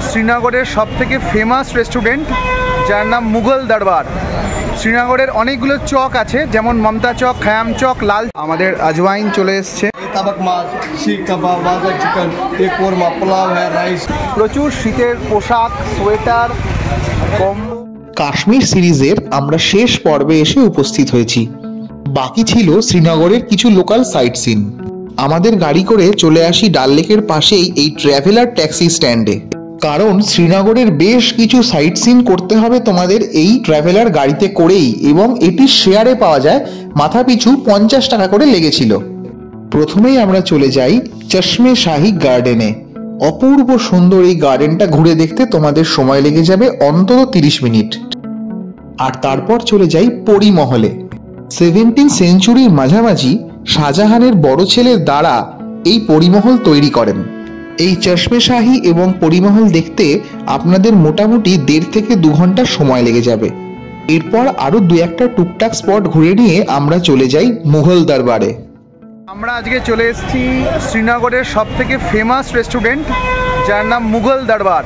শ্রীনগরের সবথেকে famous restaurant যার নাম মুঘল দরবার। শ্রীনগরের অনেকগুলো চক আছে, যেমন মমতা চক, খায়াম চক, লাল। আমাদের আজওয়াইন চলে এসছে। তাবাক মাছ, শিক কাবাব, বাজার চিকেন, কোরমা, পোলাও হ্যাঁ, রাইস। প্রচুর শীতের পোশাক, সোয়েটার, কম্বল। কাশ্মীর সিরিজের আমরা শেষ পর্বে এসে উপস্থিত হয়েছি। বাকি ছিল শ্রীনগরের কিছু লোকাল সাইট সিন। আমাদের গাড়ি করে চলে আসি ডাল লেকের পাশেই এই ট্রাভেলার ট্যাক্সি স্ট্যান্ডে, কারণ শ্রীনগরের বেশ কিছু সাইট সিন করতে হবে তোমাদের এই ট্রাভেলার গাড়িতে করেই, এবং এটি শেয়ারে পাওয়া যায়। মাথাপিছু 50 টাকা করে লেগেছিল। প্রথমেই আমরা চলে যাই চশমে শাহী গার্ডেনে। অপূর্ব সুন্দর এই গার্ডেনটা ঘুরে দেখতে তোমাদের সময় লেগে যাবে অন্তত 30 মিনিট। আর তারপর চলে যাই পরিমহলে। 17th সেঞ্চুরির মাঝামাঝি শাহজাহানের বড় ছেলের দ্বারা এই পরিমহল তৈরি করেন। এই চশমে শাহী এবং পরিমহল দেখতে আপনাদের মোটামুটি 1.5 থেকে 2 ঘন্টা সময় লেগে যাবে। এরপর আরো 2-1টা টুকটাক স্পট ঘুরে নিয়ে আমরা চলে যাই মুঘল দরবারে। আমরা আজকে চলে এসেছি শ্রীনগরের সবথেকে ফেমাস রেস্টুরেন্ট যার নাম মুঘল দরবার।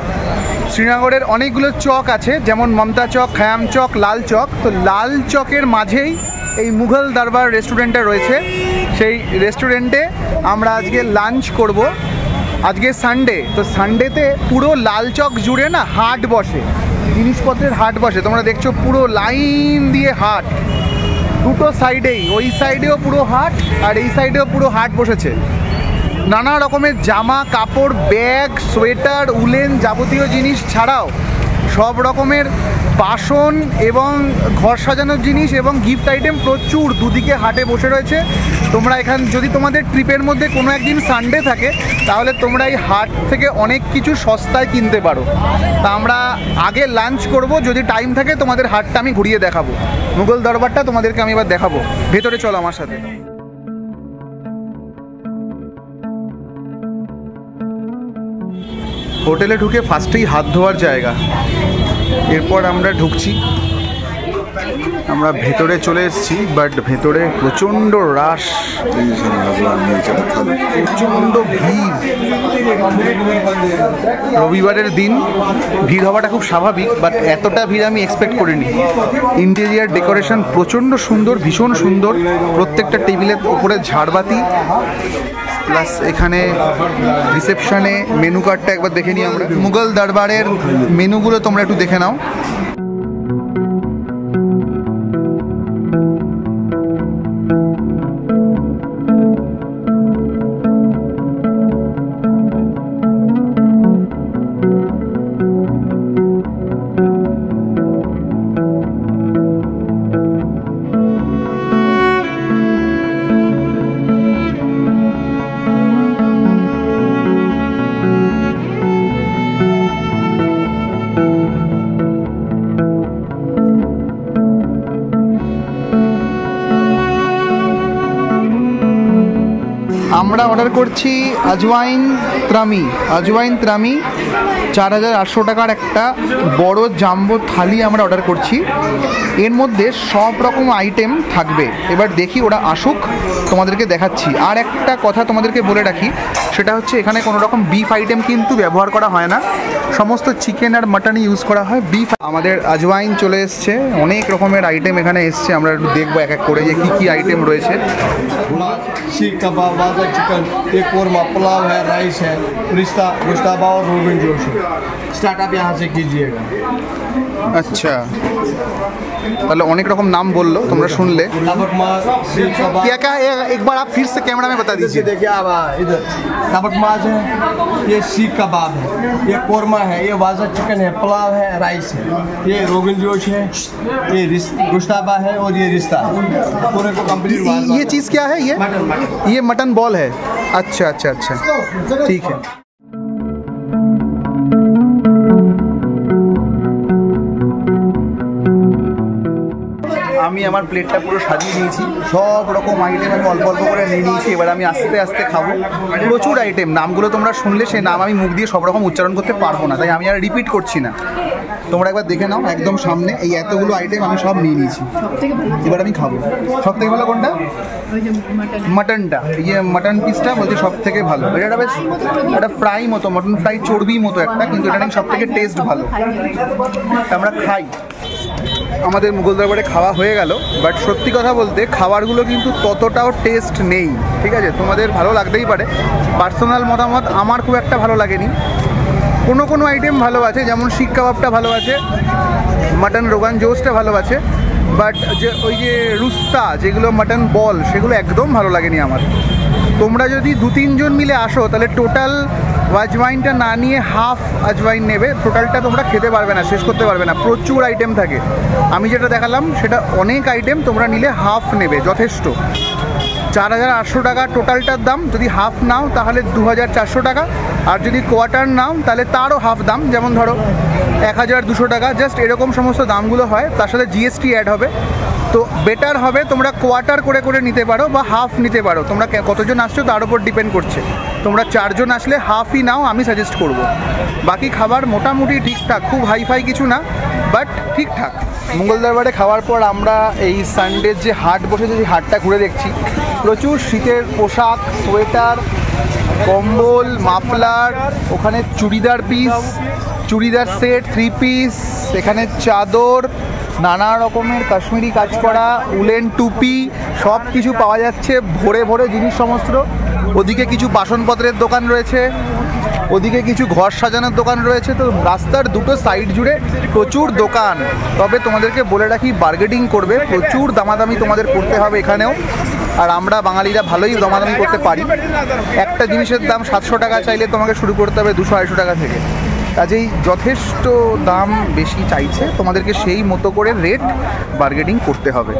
শ্রীনগরের অনেকগুলো চক আছে, যেমন মমতা চক, খায়াম চক, লাল চক। তো লাল চকের মাঝেই এই মুঘল দরবার রেস্টুরেন্টটা রয়েছে। সেই রেস্টুরেন্টে আমরা আজকে লাঞ্চ করব। আজকে সানডে, তো সানডেতে পুরো লাল চক জুড়ে না হাট বসে, জিনিসপত্রের হাট বসে। তোমরা দেখছো পুরো লাইন দিয়ে হাট, দুটো সাইডেই, ওই সাইডেও পুরো হাট আর এই সাইডেও পুরো হাট বসেছে। নানা রকমের জামা কাপড়, ব্যাগ, সোয়েটার, উলেন যাবতীয় জিনিস ছাড়াও সব রকমের বাসন এবং ঘর সাজানোর জিনিস এবং গিফট আইটেম প্রচুর দুদিকে হাটে বসে রয়েছে। তোমরা এখান যদি তোমাদের ট্রিপের মধ্যে কোনো একদিন সানডে থাকে, তাহলে তোমরা এই হাট থেকে অনেক কিছু সস্তায় কিনতে পারো। তা আমরা আগে লাঞ্চ করব, যদি টাইম থাকে তোমাদের হাটটা আমি ঘুরিয়ে দেখাবো। মুঘল দরবারটা তোমাদেরকে আমি এবার দেখাবো। ভেতরে চলো আমার সাথে। হোটেলে ঢুকে ফার্স্টেই হাত ধোয়ার জায়গা, এরপর আমরা ঢুকছি। আমরা ভেতরে চলে এসেছি, বাট ভেতরে প্রচণ্ড রাশ, প্রচণ্ড ভিড়। রবিবারের দিন ভিড় হওয়াটা খুব স্বাভাবিক, বাট এতটা ভিড় আমি এক্সপেক্ট করিনি। ইন্টেরিয়ার ডেকোরেশন প্রচণ্ড সুন্দর, ভীষণ সুন্দর। প্রত্যেকটা টেবিলের ওপরে ঝাড়বাতি, প্লাস এখানে রিসেপশনে মেনু কার্ডটা একবার দেখে নিই আমরা। মুঘল দরবারের মেনুগুলো তোমরা একটু দেখে নাও। আমরা অর্ডার করছি আজওয়াইন ত্রামি 4800 টাকার একটা বড় জাম্বো থালি আমরা অর্ডার করছি। এর মধ্যে সব রকম আইটেম থাকবে। এবার দেখি ওরা আসুক, তোমাদেরকে দেখাচ্ছি। আর একটা কথা তোমাদেরকে বলে রাখি, সেটা হচ্ছে এখানে কোনো রকম বিফ আইটেম কিন্তু ব্যবহার করা হয় না, সমস্ত চিকেন আর মাটনই ইউজ করা হয়। বিফ। আমাদের আজওয়াইন চলে এসছে, অনেক রকমের আইটেম এখানে এসছে। আমরা একটু দেখবো এক এক করে যে কী কী আইটেম রয়েছে। শিক কাবাব, বাজার চিকেন, কোরমা, পোলাও है, राइस है, रिश्ता गोश्ताबा और रोगन जोश है। स्टार्ट आप यहाँ से कीजिएगा। আচ্ছা, তাহলে অনেক রকম নাম বললো, তোমরা শুনলে। क्या क्या एक बार आप फिर से कैमरा में बता दीजिए। देखिए आप इधर तबक माज है, ये सीख कबाब है, ये कोरमा है, ये वाजा चिकन है, पुलाव है, राइस है, ये रोगन जोश है, ये गोश्ताबा है और ये रिश्ता है। पूरे को कंप्लीट। ये चीज़ क्या है? ये मटन बॉल है। अच्छा अच्छा अच्छा, ठीक है। আমি আমার প্লেটটা পুরো সাজিয়ে নিয়েছি, সব রকম আইটেম আমি অল্প অল্প করে নিয়ে নিয়েছি। এবার আমি আস্তে আস্তে খাবো। প্রচুর আইটেম, নামগুলো তোমরা শুনলে, সে নাম আমি মুখ দিয়ে সব রকম উচ্চারণ করতে পারবো না, তাই আমি আর রিপিট করছি না। তোমরা একবার দেখে নাও, একদম সামনে এই এতগুলো আইটেম আমি সব নিয়ে নিয়েছি। এবার আমি খাবো। সব থেকে ভালো কোনটা? মাটনটা, ইয়ে মাটন পিসটা বলছে সব থেকে ভালো। এটা বেশ একটা ফ্রাই মতো, মটন ফ্রাই চর্বি মতো একটা, কিন্তু এটা নাকি সব থেকে টেস্ট ভালো। আমরা খাই। আমাদের মুঘল দরবারে খাওয়া হয়ে গেল, বাট সত্যি কথা বলতে খাবারগুলো কিন্তু ততটাও টেস্ট নেই, ঠিক আছে? তোমাদের ভালো লাগতেই পারে, পার্সোনাল মতামত আমার খুব একটা ভালো লাগেনি। কোনো কোনো আইটেম ভালো আছে, যেমন শিক কাবাবটা ভালো আছে, মাটন রোগান জোসটা ভালো আছে, বাট যে ওই যে রুস্তা যেগুলো মাটন বল সেগুলো একদম ভালো লাগেনি আমার। তোমরা যদি 2-3 জন মিলে আসো তাহলে টোটাল আজওয়াইনটা না নিয়ে হাফ আজওয়াইন নেবে, টোটালটা তোমরা খেতে পারবে না, শেষ করতে পারবে না, প্রচুর আইটেম থাকে। আমি যেটা দেখালাম সেটা অনেক আইটেম, তোমরা নিলে হাফ নেবে যথেষ্ট। 4,800 টাকা টোটালটার দাম, যদি হাফ নাও তাহলে 2,400 টাকা, আর যদি কোয়ার্টার নাও তাহলে তারও হাফ দাম, যেমন ধরো 1,200 টাকা, জাস্ট এরকম সমস্ত দামগুলো হয়। তার সাথে জিএসটি অ্যাড হবে। তো বেটার হবে তোমরা কোয়ার্টার করে করে নিতে পারো বা হাফ নিতে পারো, তোমরা কতজন আসছো তার উপর ডিপেন্ড করছে। তোমরা 4 জন আসলে হাফই নাও, আমি সাজেস্ট করব। বাকি খাবার মোটামুটি ঠিকঠাক, খুব হাইফাই কিছু না, বাট ঠিকঠাক। মুঘল দরবারে খাওয়ার পর আমরা এই সানডের যে হাট বসেছে সেই হাটটা ঘুরে দেখছি। প্রচুর শীতের পোশাক, সোয়েটার, কম্বল, মাফলার, ওখানে churidar piece, churidar set, 3 piece, এখানে চাদর, নানা রকমের কাশ্মীরি কাজ করা, উলেন টুপি, সব কিছু পাওয়া যাচ্ছে, ভরে ভরে জিনিস সমস্ত। ওদিকে কিছু বাসনপত্রের দোকান রয়েছে, ওদিকে কিছু ঘর সাজানোর দোকান রয়েছে। তো রাস্তার দুটো সাইড জুড়ে প্রচুর দোকান। তবে তোমাদেরকে বলে রাখি, বার্গেনিং করবে, প্রচুর দামাদামি তোমাদের করতে হবে এখানেও। আর আমরা বাঙালিরা ভালোই দামাদামি করতে পারি। একটা জিনিসের দাম 700 টাকা চাইলে তোমাকে শুরু করতে হবে 200-250 টাকা থেকে। কাজেই যথেষ্ট দাম বেশি চাইছে, তোমাদেরকে সেই মতো করে রেট বার্গেনিং করতে হবে।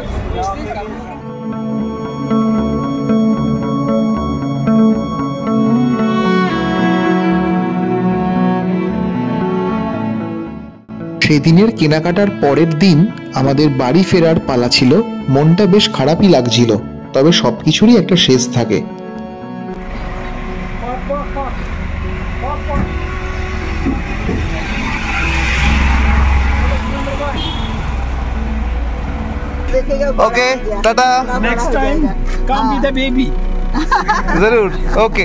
সেদিনের কেনাকাটার পরের দিন আমাদের বাড়ি ফেরার পালা ছিল। মনটা বেশ খারাপই লাগছিল, তবে সবকিছুরই একটা শেষ থাকে। Okay Tata, Next time, come with the baby. जरूर, ओके।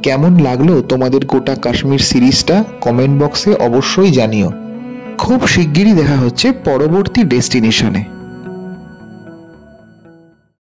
কেমন লাগলো তোমাদের গোটা কাশ্মীর সিরিজটা কমেন্ট বক্সে অবশ্যই জানিও। খুব শিগগিরই দেখা হচ্ছে পরবর্তী ডেস্টিনেশনে।